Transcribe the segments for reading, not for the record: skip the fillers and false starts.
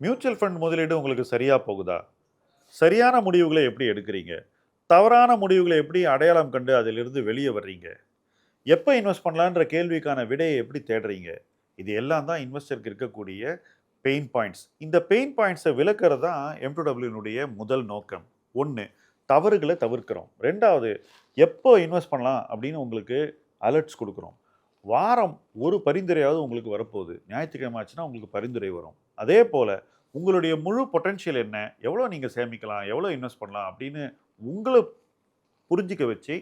Mutual fund முதலீடு உங்களுக்கு சரியா போகுதா? சரியான முடிவுகளை எப்படி எடுக்கிறீங்க? தவறான முடிவுகளை எப்படி அடையாளம் கண்டு அதிலிருந்து வெளிய வர்றீங்க? எப்ப இன்வெஸ்ட் பண்ணலான்ற கேள்விக்கான விடைய எப்படி தேடுறீங்க? இது எல்லாம் தான் இன்வெஸ்டருக்கு இருக்கக்கூடிய பெயின் பாயிண்ட்ஸ். இந்த பெயின் பாயிண்ட்ஸ விலக்குறது தான் M2W முதல் நோக்கம். 1 தவறுகள தவிர்க்கிறோம். 2வது எப்போ இன்வெஸ்ட் பண்ணலாம் அப்படின்னு உங்களுக்கு அலர்ட்ஸ் குடுக்குறோம். வாரம் ஒரு பரிந்துரையாவது உங்களுக்கு வரப்போகுது. ஞாயிற்றுக்கிழமை ஆச்சுன்னா உங்களுக்கு பரிந்துரை வரும். அதே போல உங்களுடைய முழு பொட்டன்ஷியல் என்ன? எவ்வளோ நீங்க சேமிக்கலாம்? எவ்வளோ இன்வெஸ்ட் பண்ணலாம்? அப்படின்னு உங்கள புரிஞ்சுக்க வச்சு,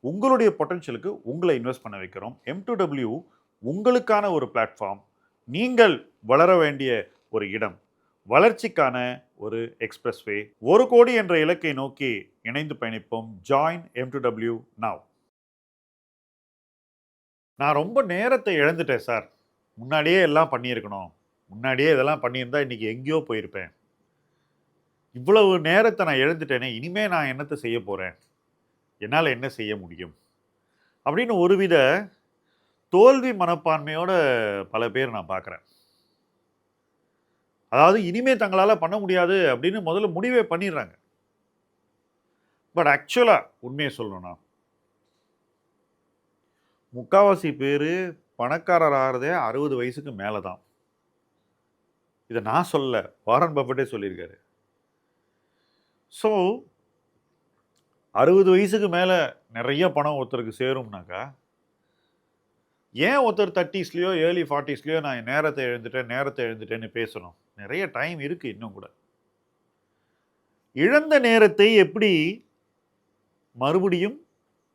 உங்களுடைய பொட்டன்ஷியலுக்கு உங்கள இன்வெஸ்ட் பண்ண வைக்கிறோம். M2W உங்களுக்கான ஒரு பிளாட்ஃபார்ம். நீங்கள் வளர வேண்டிய ஒரு இடம். வளர்ச்சிக்கான ஒரு எக்ஸ்பிரஸ்வே. 1 கோடி என்ற இலக்கை நோக்கி இணைந்து பயணிப்போம். Join M2W now. நான் ரொம்ப நேரத்தை இழந்துட்டேன் சார். முன்னாடியே எல்லாம் பண்ணியிருக்கணும். முன்னாடியே இதெல்லாம் பண்ணியிருந்தா இன்னைக்கு எங்கேயோ போயிருப்பேன். இவ்வளவு நேரத்தை நான் இழந்துட்டேனே, இனிமே நான் என்னத்த செய்ய போறேன்? என்னால என்ன செய்ய முடியும்? அப்படின்னு ஒருவித தோல்வி மனப்பான்மையோட பல பேர் நான் பார்க்குறேன். அதாவது இனிமே தங்களால பண்ண முடியாது அப்படின்னு முதல்ல முடிவே பண்ணிடுறாங்க. பட் ஆக்சுவலா உண்மையை சொல்லணும்னா, முக்காவாசி பேரு பணக்காரர் ஆகிறதே 60 வயசுக்கு மேல தான். இத நான் சொல்லல. வாரன் பஃபெட்டே சொல்லியிருக்காரு. ஸோ 60 வயசுக்கு மேல நெறைய பணம் ஒருத்தருக்கு சேரும்னாக்கா, ஏன் ஒருத்தர் 30ஸ்லயோ, ஏர்லி 40ஸ்லயோ நான் என் நேரத்த இழந்துட்டேன்னு பேசணும்? நெறைய டைம் இருக்கு இன்னும் கூட. இழந்த நேரத்தை எப்படி மறுபடியும்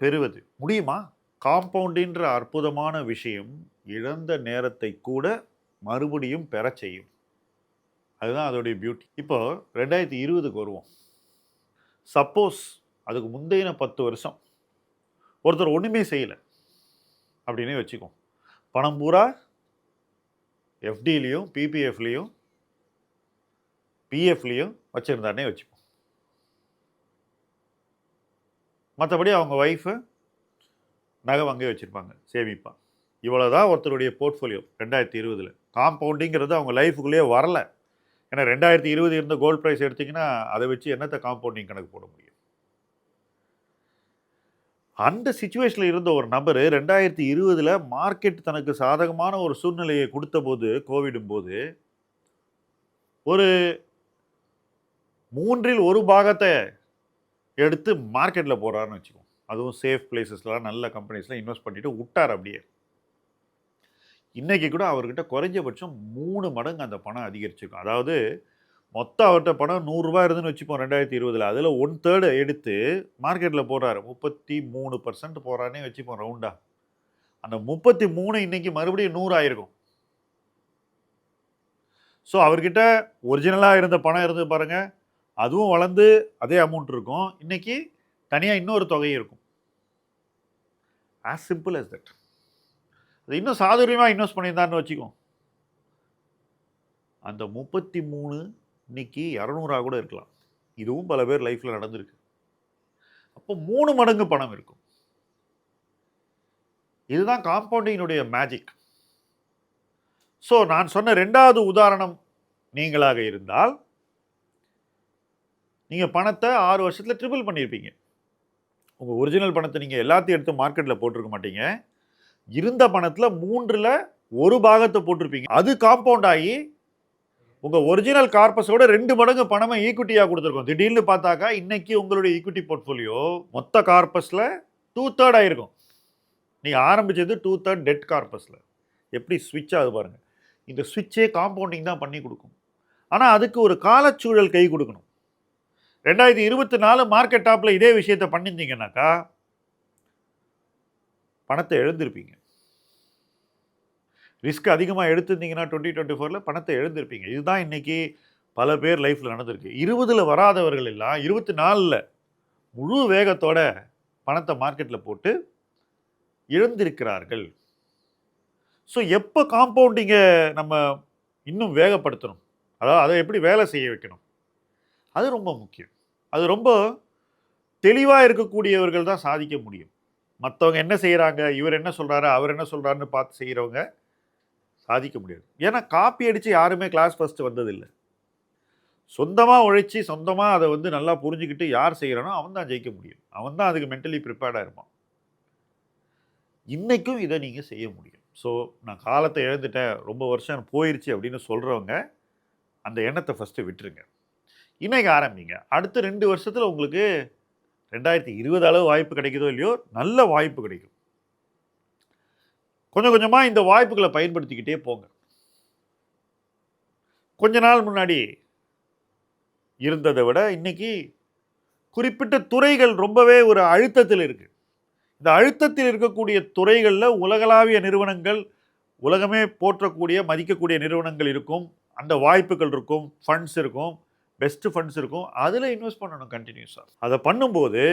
பெறுவது? முடியுமா? காம்பவுண்டுன்ற அற்புதமான விஷயம் இழந்த நேரத்தை கூட மறுபடியும் பெறச் செய்யும். அதுதான் அதோடைய பியூட்டி. இப்போ 2020க்கு வருவோம். சப்போஸ் அதுக்கு முந்தைய 10 வருஷம் ஒருத்தர் ஒண்ணுமே செய்யல அப்படின்னே வச்சுக்குவோம். பணம் பூரா எஃப்டிலயும், பிபிஎஃப்லயும், பிஎஃப்லயும் வச்சிருந்தாருன்னே வச்சுப்போம். மற்றபடி அவங்க ஒய்ஃப் நகை வாங்கி வச்சிருப்பாங்க, சேமிப்பா. இவ்வளவுதான் ஒருத்தருடைய போர்ட்ஃபோலியோ 2020ல. காம்பவுண்டிங்கிறது அவங்க லைஃபுக்குள்ளேயே வரல. ஏன்னா 2020 இருந்த கோல்ட் பிரைஸ் எடுத்தீங்கன்னா அதை வச்சு என்னத்த காம்பவுண்டிங் கணக்கு போட முடியும்? அந்த சிச்சுவேஷன்ல இருந்த ஒரு நபர் 2020ல மார்க்கெட் தனக்கு சாதகமான ஒரு சூழ்நிலையை கொடுத்த போது, கோவிடும் போது, ஒரு 3ல் 1 பாகத்தை எடுத்து மார்க்கெட்ல போறாருன்னு வச்சுக்கோங்க. அதுவும் சேஃப் பிளேசஸ்லாம் நல்ல கம்பெனிஸ்ல இன்வெஸ்ட் பண்ணிட்டு விட்டார் அப்படியே. இன்னைக்கு கூட அவர்கிட்ட குறைஞ்சபட்சம் 3 மடங்கு அந்த பணம் அதிகரிச்சிருக்கும். அதாவது மொத்தம் அவர்கிட்ட பணம் ரூ. 100 இருந்துன்னு வச்சுப்போம் 2020ல. அதில் 1/3 எடுத்து மார்க்கெட்டில் போடுறாரு. 33% போறானே வச்சுப்போம் ரவுண்டா. அந்த 33 இன்னைக்கு மறுபடியும் 100 ஆயிருக்கும். ஸோ அவர்கிட்ட ஒரிஜினலாக இருந்த பணம் இருந்து பாருங்க, அதுவும் வளர்ந்து அதே அமௌண்ட் இருக்கும். இன்னைக்கு தனியாக இன்னொரு தொகை இருக்கும். As simple as that. அது இன்னும் சாதுரியமாக இன்வெஸ்ட் பண்ணியிருந்தான்னு வச்சுக்கோம், அந்த 33 இன்னைக்கு 200 கூட இருக்கலாம். இதுவும் பல பேர் லைஃப்ல நடந்திருக்கு. அப்போ 3 மடங்கு பணம் இருக்கும். இதுதான் காம்பவுண்டிங்கினுடைய மேஜிக். ஸோ நான் சொன்ன 2வது உதாரணம் நீங்களாக இருந்தால், நீங்க பணத்தை 6 வருஷத்துல ட்ரிபிள் பண்ணியிருப்பீங்க. உங்க ஒரிஜினல் பணத்தை நீங்க எல்லாத்தையும் எடுத்து மார்க்கெட்ல போட்டிருக்க மாட்டீங்க. இருந்த பணத்துல 3ல் 1 பாகத்தை போட்டிருப்பீங்க. அது காம்பவுண்ட் ஆகி உங்க ஒரிஜினல் கார்பஸோட 2 மடங்கு பணமா ஈக்விட்டியா கொடுத்துருக்கோம். திடீர்னு பார்த்தாக்கா இன்னைக்கு உங்களுடைய ஈக்விட்டி போர்ட்ஃபோலியோ மொத்த கார்பஸ்ல 2/3 ஆயிருக்கும். நீங்க ஆரம்பிச்சது 2/3 டெட் கார்பஸ்ல. எப்படி ஸ்விட்ச் ஆகுது பாருங்க. இந்த ஸ்விட்சே காம்பவுண்டிங் தான் பண்ணி கொடுக்கும். ஆனா அதுக்கு ஒரு காலச்சூழல் கை கொடுக்கணும். 2024 மார்க்கெட் டாப்ல இதே விஷயத்தை பண்ணியிருந்தீங்கன்னாக்கா பணத்தை எழுந்திருப்பீங்க. ரிஸ்க் அதிகமாக எடுத்திருந்தீங்கன்னா 2024ல பணத்தை எழுந்திருப்பீங்க. இதுதான் இன்னைக்கு பல பேர் லைஃப்ல நடந்திருக்கு. 20ல் வராதவர்கள் எல்லாம் 24ல் முழு வேகத்தோட பணத்தை மார்க்கெட்ல போட்டு இழந்திருக்கிறார்கள். ஸோ எப்போ காம்பவுண்டிங்கை நம்ம இன்னும் வேகப்படுத்தணும், அதாவது அதை எப்படி வேலை செய்ய வைக்கணும், அது ரொம்ப முக்கியம். அது ரொம்ப தெளிவாக இருக்கக்கூடியவர்கள் தான் சாதிக்க முடியும். மற்றவங்க என்ன செய்கிறாங்க, இவர் என்ன சொல்கிறாரு, அவர் என்ன சொல்கிறாருன்னு பார்த்து செய்கிறவங்க சாதிக்க முடியாது. ஏன்னா காப்பி அடித்து யாருமே கிளாஸ் ஃபர்ஸ்ட் வந்ததில்லை. சொந்தமாக உழைச்சி சொந்தமாக அதை வந்து நல்லா புரிஞ்சுக்கிட்டு யார் செய்கிறானோ அவன் தான் ஜெயிக்க முடியும். அவன் தான் அதுக்கு மென்டலி ப்ரிப்பேர்டாக இருப்பான். இன்றைக்கும் இதை நீங்கள் செய்ய முடியும். ஸோ நான் காலத்தை இழந்துட்டேன், ரொம்ப வருஷம் போயிடுச்சு அப்படின்னு சொல்கிறவங்க அந்த எண்ணத்தை ஃபஸ்ட்டு விட்டுருங்க. இன்றைக்கி ஆரம்பிங்க. அடுத்த 2 வருஷத்தில் உங்களுக்கு 2020 அளவு வாய்ப்பு கிடைக்குதோ இல்லையோ, நல்ல வாய்ப்பு கிடைக்கும். கொஞ்சம் கொஞ்சமாக இந்த வாய்ப்புகளை பயன்படுத்திக்கிட்டே போங்க. கொஞ்ச நாள் முன்னாடி இருந்ததை விட இன்னைக்கு குறிப்பிட்ட துறைகள் ரொம்பவே ஒரு அழுத்தத்தில் இருக்கு. இந்த அழுத்தத்தில் இருக்கக்கூடிய துறைகளில் உலகளாவிய நிறுவனங்கள், உலகமே போற்றக்கூடிய மதிக்கக்கூடிய நிறுவனங்கள் இருக்கும். அந்த வாய்ப்புகள் இருக்கும், ஃபண்ட்ஸ் இருக்கும், பெஸ்ட் ஃபண்ட்ஸ் இருக்கும். அதில் இன்வெஸ்ட் பண்ணணும் கண்டினியூஸாக. அதை பண்ணும்போது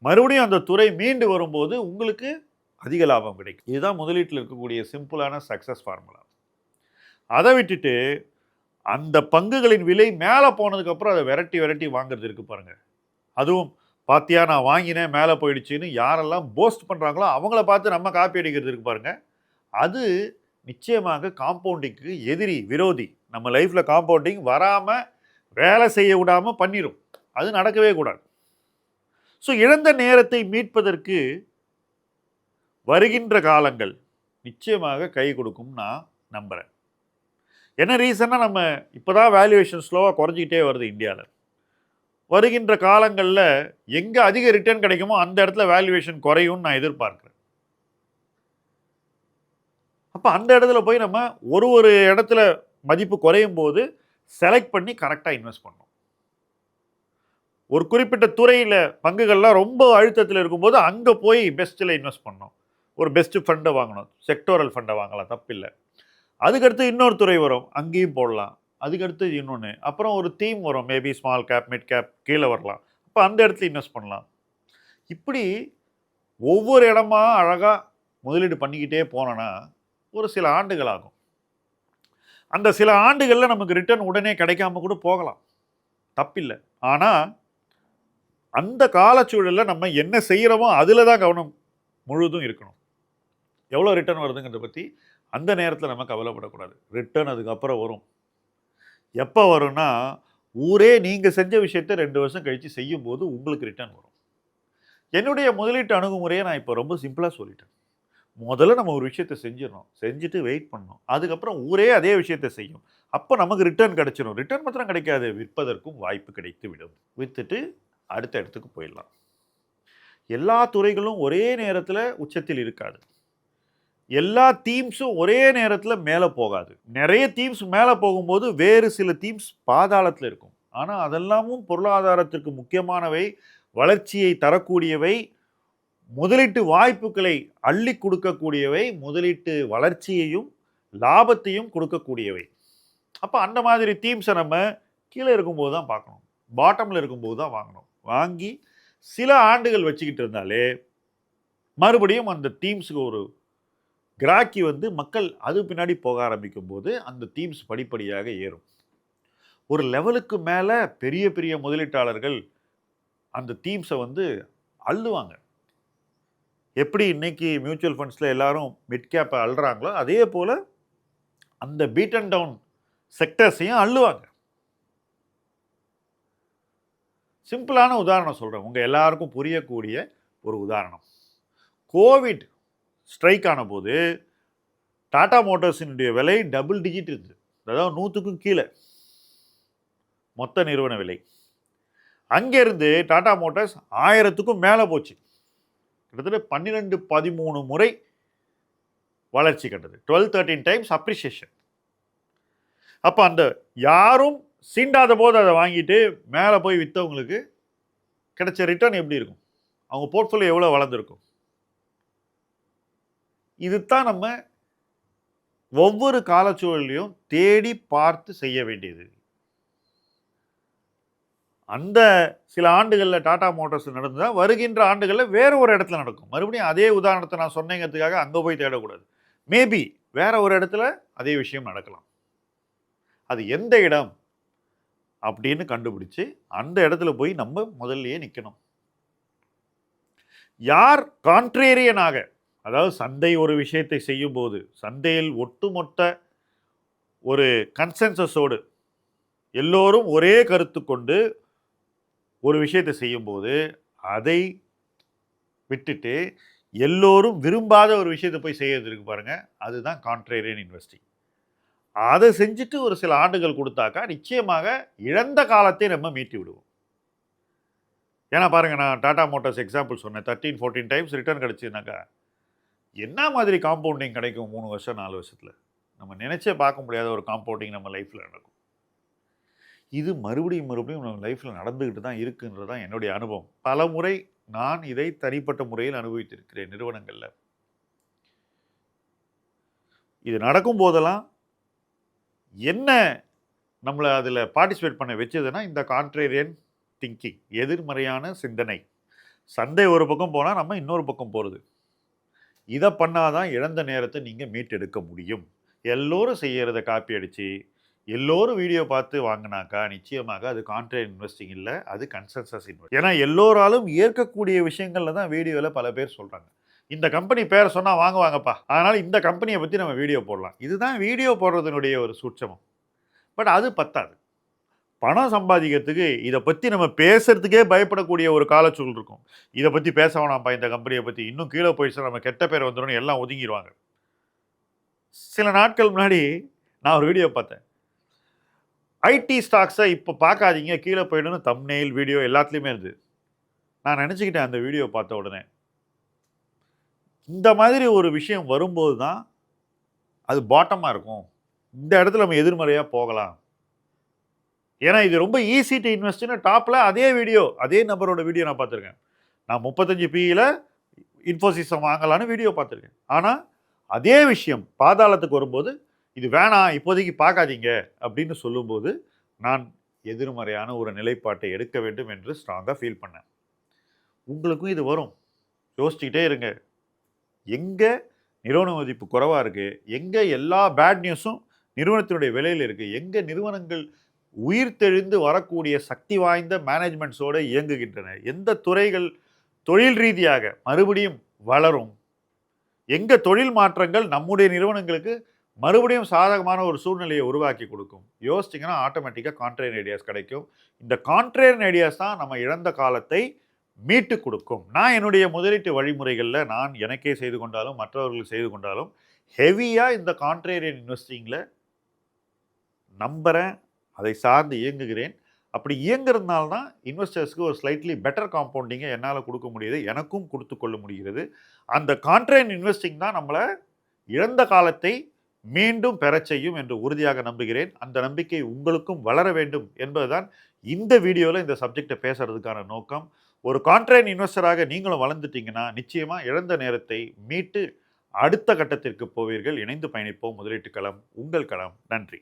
மறுபடியும் அந்த துறை மீண்டு வரும்போது உங்களுக்கு அதிக லாபம் கிடைக்கும். இதுதான் முதலீட்டில் இருக்கக்கூடிய சிம்பிளான சக்ஸஸ் ஃபார்முலா. அதை விட்டுட்டு அந்த பங்குகளின் விலை மேலே போனதுக்கப்புறம் அதை விரட்டி விரட்டி வாங்குறது இருக்குது பாருங்கள். அதுவும் பார்த்தியா நான் வாங்கினேன் மேலே போயிடுச்சுன்னு யாரெல்லாம் போஸ்ட் பண்ணுறாங்களோ அவங்கள பார்த்து நம்ம காப்பி அடிக்கிறது இருக்குது பாருங்கள். அது நிச்சயமாக காம்பவுண்டிங்க்கு எதிரி, விரோதி. நம்ம லைஃப்பில் காம்பவுண்டிங் வராமல் வேலை செய்ய விடாமல் பண்ணிடும். அது நடக்கவே கூடாது. ஸோ இழந்த நேரத்தை மீட்பதற்கு வருகின்ற காலங்கள் நிச்சயமாக கை கொடுக்கும் நான் நம்புகிறேன். என்ன ரீசன்னா நம்ம இப்போ தான் வேல்யூவேஷன் ஸ்லோவாக குறைஞ்சிக்கிட்டே வருது இந்தியாவில். வருகின்ற காலங்களில் எங்கே அதிக ரிட்டர்ன் கிடைக்குமோ அந்த இடத்துல வேல்யூவேஷன் குறையும்னு நான் எதிர்பார்க்குறேன். அப்போ அந்த இடத்துல போய் நம்ம ஒரு இடத்துல மதிப்பு குறையும் போது செலக்ட் பண்ணி கரெக்டாக இன்வெஸ்ட் பண்ணணும். ஒரு குறிப்பிட்ட துறையில் பங்குகள்லாம் ரொம்ப அழுத்தத்தில் இருக்கும்போது அங்கே போய் பெஸ்ட்டில் இன்வெஸ்ட் பண்ணணும். ஒரு பெஸ்ட்டு ஃபண்டை வாங்கணும், செக்டோரல் ஃபண்டை வாங்கலாம், தப்பில்லை. அதுக்கடுத்து இன்னொரு துறை வரும், அங்கேயும் போடலாம். அதுக்கடுத்து இன்னொன்று, அப்புறம் ஒரு தீம் வரும், maybe small cap, mid cap கீழே வரலாம். அப்போ அந்த இடத்துல இன்வெஸ்ட் பண்ணலாம். இப்படி ஒவ்வொரு இடமா அழகாக முதலீடு பண்ணிக்கிட்டே போனோன்னா ஒரு சில ஆண்டுகள் ஆகும். அந்த சில ஆண்டுகளில் நமக்கு ரிட்டர்ன் உடனே கிடைக்காம கூட போகலாம், தப்பில்லை. ஆனால் அந்த காலச்சூழலில் நம்ம என்ன செய்கிறோமோ அதில் தான் கவனம் முழுதும் இருக்கணும். எவ்வளோ ரிட்டர்ன் வருதுங்கிறத பற்றி அந்த நேரத்தில் நம்ம கவலைப்படக்கூடாது. ரிட்டர்ன் அதுக்கப்புறம் வரும். எப்போ வரும்னா, ஊரே நீங்கள் செஞ்ச விஷயத்த 2 வருஷம் கழித்து செய்யும்போது உங்களுக்கு ரிட்டர்ன் வரும். என்னுடைய முதலீட்டு அணுகுமுறையை நான் இப்போ ரொம்ப சிம்பிளாக சொல்லிட்டேன். முதல்ல நம்ம ஒரு விஷயத்தை செஞ்சிடணும், செஞ்சுட்டு வெயிட் பண்ணணும். அதுக்கப்புறம் ஊரே அதே விஷயத்தை செய்யும். அப்போ நமக்கு ரிட்டர்ன் கிடைச்சிடும். ரிட்டர்ன் மாத்திரம் கிடைக்காது, விற்பதற்கும் வாய்ப்பு கிடைத்து விடும். விற்றுட்டு அடுத்த இடத்துக்கு போயிடலாம். எல்லா துறைகளும் ஒரே நேரத்தில் உச்சத்தில் இருக்காது. எல்லா தீம்ஸும் ஒரே நேரத்தில் மேலே போகாது. நிறைய தீம்ஸ் மேலே போகும்போது வேறு சில தீம்ஸ் பாதாளத்தில் இருக்கும். ஆனால் அதெல்லாமும் பொருளாதாரத்திற்கு முக்கியமானவை, வளர்ச்சியை தரக்கூடியவை, முதலீட்டு வாய்ப்புகளை அள்ளி கொடுக்கக்கூடியவை, முதலீட்டு வளர்ச்சியையும் லாபத்தையும் கொடுக்கக்கூடியவை. அப்போ அந்த மாதிரி தீம்ஸை நம்ம கீழே இருக்கும்போது தான் பார்க்கணும், பாட்டமில் இருக்கும்போது தான் வாங்கணும். வாங்கி சில ஆண்டுகள் வச்சுக்கிட்டு இருந்தாலே மறுபடியும் அந்த தீம்ஸுக்கு ஒரு கிராக்கி வந்து மக்கள் அது பின்னாடி போக ஆரம்பிக்கும் போது அந்த தீம்ஸ் படிப்படியாக ஏறும். ஒரு லெவலுக்கு மேலே பெரிய பெரிய முதலீட்டாளர்கள் அந்த தீம்ஸை வந்து அள்ளுவாங்க. எப்படி இன்னைக்கு மியூச்சுவல் ஃபண்ட்ஸில் எல்லாரும் மிட் கேப்பை அள்ளுறாங்களோ அதே போல் அந்த பீட் அண்ட் டவுன் செக்டர்ஸையும் அள்ளுவாங்க. சிம்பிளான உதாரணம் சொல்கிறேன், உங்கள் எல்லாருக்கும் புரியக்கூடிய ஒரு உதாரணம். கோவிட் ஸ்ட்ரைக் ஆன போது டாடா மோட்டார்ஸினுடைய விலை டபுள் டிஜிட் இருந்தது. அதாவது 100க்கும் கீழே மொத்த நிறுவன விலை. அங்கேருந்து டாடா மோட்டார்ஸ் 1000க்கும் மேலே போச்சு. கிட்டத்தட்ட 12-13 முறை வளர்ச்சி கண்டது. 12-13 டைம்ஸ் அப்ரிசியேஷன். அப்போ அந்த யாரும் சீண்டாத போது அதை வாங்கிட்டு மேலே போய் விற்றவங்களுக்கு கிடைச்ச ரிட்டர்ன் எப்படி இருக்கும்? அவங்க போர்ட்ஃபோலியோ எவ்வளோ வளர்ந்துருக்கும்? இதுதான் நம்ம ஒவ்வொரு காலச்சூழலையும் தேடி பார்த்து செய்ய வேண்டியது. அந்த சில ஆண்டுகளில் டாடா மோட்டார்ஸ் நடந்தால் வருகின்ற ஆண்டுகளில் வேறு ஒரு இடத்துல நடக்கும். மறுபடியும் அதே உதாரணத்தை நான் சொன்னேங்கிறதுக்காக அங்கே போய் தேடக்கூடாது. மேபி வேற ஒரு இடத்துல அதே விஷயம் நடக்கலாம். அது எந்த இடம் அப்படின்னு கண்டுபிடிச்சு அந்த இடத்துல போய் நம்ம முதல்லயே நிற்கணும். யார் கான்ட்ரேரியனாக, அதாவது சந்தை ஒரு விஷயத்தை செய்யும் போது சந்தையில் ஒட்டுமொத்த ஒரு கன்சென்சஸோடு எல்லோரும் ஒரே கருத்து கொண்டு ஒரு விஷயத்தை செய்யும்போது அதை விட்டுட்டு எல்லோரும் விரும்பாத ஒரு விஷயத்தை போய் செய்யறது இருக்கு பாருங்க, அதுதான் கான்ட்ரேரியன் இன்வெஸ்டிங். அதை செஞ்சுட்டு ஒரு சில ஆண்டுகள் கொடுத்தாக்கா நிச்சயமாக இழந்த காலத்தை நம்ம மீட்டி விடுவோம். ஏன்னா பாருங்க, நான் டாடா மோட்டார்ஸ் எக்ஸாம்பிள் சொன்னேன். 13-14 டைம்ஸ் ரிட்டர்ன் கிடைச்சுனாக்கா என்ன மாதிரி காம்பவுண்டிங் கிடைக்கும் 3 வருஷம் 4 வருஷத்துல? நம்ம நினைச்சே பார்க்க முடியாத ஒரு காம்பவுண்டிங் நம்ம லைஃப்ல நடக்கும். இது மறுபடியும் மறுபடியும் நம்ம லைஃப்ல நடந்துகிட்டு தான் இருக்குன்றது தான் என்னுடைய அனுபவம். பல முறை நான் இதை தனிப்பட்ட முறையில் அனுபவித்திருக்கிறேன் நிறுவனங்கள்ல. இது நடக்கும் போதெல்லாம் என்ன நம்மளை அதில் பார்ட்டிசிபேட் பண்ண வச்சதுன்னா இந்த கான்ட்ரேரியன் திங்கிங், எதிர்மறையான சிந்தனை. சந்தை ஒரு பக்கம் போனால் நம்ம இன்னொரு பக்கம் போகிறது. இதை பண்ணாதான் இழந்த நேரத்தை நீங்கள் மீட்டெடுக்க முடியும். எல்லோரும் செய்யறதை காப்பி அடித்து எல்லோரும் வீடியோ பார்த்து வாங்கினாக்கா நிச்சயமாக அது கான்ட்ரேரியன் இன்வெஸ்டிங் இல்லை, அது கன்சென்சஸ் இன்வெஸ்ட். ஏன்னா எல்லோராலும் ஏற்கக்கூடிய விஷயங்கள்ல தான் வீடியோவில் பல பேர் சொல்கிறாங்க. இந்த கம்பெனி பேரை சொன்னால் வாங்குவாங்கப்பா, அதனால் இந்த கம்பெனியை பற்றி நம்ம வீடியோ போடலாம். இதுதான் வீடியோ போடுறதுனுடைய ஒரு சூட்சமம். பட் அது பத்தாது. பணம் சம்பாதிக்கிறதுக்கு இதை பற்றி நம்ம பேசுறதுக்கே பயப்படக்கூடிய ஒரு காலச்சூழல் இருக்கும். இதை பற்றி பேச வேணாம்ப்பா, இந்த கம்பெனியை பற்றி இன்னும் கீழே போயிடுச்சு, நம்ம கெட்ட பேர் வந்துடும், எல்லாம் ஒதுங்கிடுவாங்க. சில நாட்கள் முன்னாடி நான் ஒரு வீடியோ பார்த்தேன். ஐடி ஸ்டாக்ஸை இப்போ பார்க்காதீங்க, கீழே போயிடுன்னு தம்ப்நெயில் வீடியோ எல்லாத்துலேயுமே இருந்து. நான் நினச்சிக்கிட்டேன் அந்த வீடியோ பார்த்த உடனே, இந்த மாதிரி ஒரு விஷயம் வரும்போது தான் அது பாட்டமாக இருக்கும். இந்த இடத்துல நம்ம எதிர்மறையாக போகலாம். ஏன்னா இது ரொம்ப ஈஸி டு இன்வெஸ்ட்னு டாப்பில் அதே வீடியோ, அதே நபரோட வீடியோ நான் பார்த்துருக்கேன். நான் 35 PEல இன்ஃபோசிஸை வாங்கலான்னு வீடியோ பார்த்துருக்கேன். ஆனால் அதே விஷயம் பாதாளத்துக்கு வரும்போது இது வேணாம், இப்போதைக்கு பார்க்காதீங்க அப்படின்னு சொல்லும்போது நான் எதிர்மறையான ஒரு நிலைப்பாட்டை எடுக்க வேண்டும் என்று ஸ்ட்ராங்காக ஃபீல் பண்ணேன். உங்களுக்கும் இது வரும். யோசிச்சுக்கிட்டே இருங்க. எங்கே நிறுவன மதிப்பு குறைவாக இருக்குது, எங்கே எல்லா பேட் நியூஸும் நிறுவனத்தினுடைய விலையில் இருக்குது, எங்கே நிறுவனங்கள் உயிர்த்தெழுந்து வரக்கூடிய சக்தி வாய்ந்த மேனேஜ்மெண்ட்ஸோடு இயங்குகின்றன, எந்த துறைகள் தொழில் ரீதியாக மறுபடியும் வளரும், எங்கே தொழில் மாற்றங்கள் நம்முடைய நிறுவனங்களுக்கு மறுபடியும் சாதகமான ஒரு சூழ்நிலையை உருவாக்கி கொடுக்கும். யோசிச்சிங்கன்னா ஆட்டோமேட்டிக்காக கான்ட்ரேரியன் ஐடியாஸ் கிடைக்கும். இந்த கான்ட்ரேரியன் ஐடியாஸ் தான் நம்ம இழந்த காலத்தை மீட்டு கொடுக்கும். நான் என்னுடைய முதலீட்டு வழிமுறைகளில் நான் எனக்கே செய்து கொண்டாலும் மற்றவர்களுக்கு செய்து கொண்டாலும் ஹெவியாக இந்த கான்ட்ரேரியன் இன்வெஸ்டிங்கில் நம்புகிறேன், அதை சார்ந்து இயங்குகிறேன். அப்படி இயங்குறதுனால தான் இன்வெஸ்டர்ஸ்க்கு ஒரு ஸ்லைட்லி பெட்டர் காம்பவுண்டிங்கை என்னால் கொடுக்க முடியுது, எனக்கும் கொடுத்து கொள்ள முடிகிறது. அந்த கான்ட்ரேரியன் இன்வெஸ்டிங் தான் நம்மளை இழந்த காலத்தை மீண்டும் பெறச் செய்யும் என்று உறுதியாக நம்புகிறேன். அந்த நம்பிக்கை உங்களுக்கும் வளர வேண்டும் என்பதுதான் இந்த வீடியோவில் இந்த சப்ஜெக்டை பேசுறதுக்கான நோக்கம். ஒரு கான்ட்ரேரியன் இன்வெஸ்டராக நீங்களும் வளர்ந்துட்டீங்கன்னா நிச்சயமாக இழந்த நேரத்தை மீட்டு அடுத்த கட்டத்திற்கு போவீர்கள். இணைந்து பயணிப்போம். முதலீட்டு களம் உங்கள் களம். நன்றி.